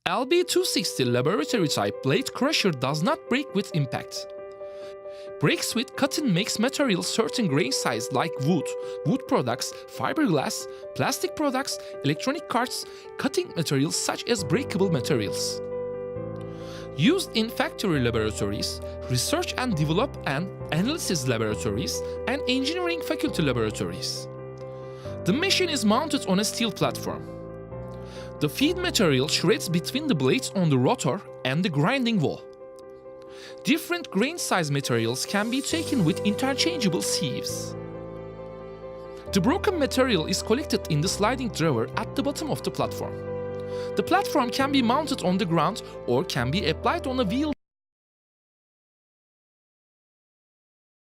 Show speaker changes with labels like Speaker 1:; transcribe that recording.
Speaker 1: LB260 laboratory type blade crusher does not break with impact. Breaks with cutting makes materials certain grain size like wood, wood products, fiberglass, plastic products, electronic parts, cutting materials such as breakable materials. Used in factory laboratories, research and develop and analysis laboratories, and engineering faculty laboratories. The machine is mounted on a steel platform. The feed material shreds between the blades on the rotor and the grinding wall. Different grain size materials can be taken with interchangeable sieves. The broken material is collected in the sliding drawer at the bottom of the platform. The platform can be mounted on the ground or can be applied on a wheel.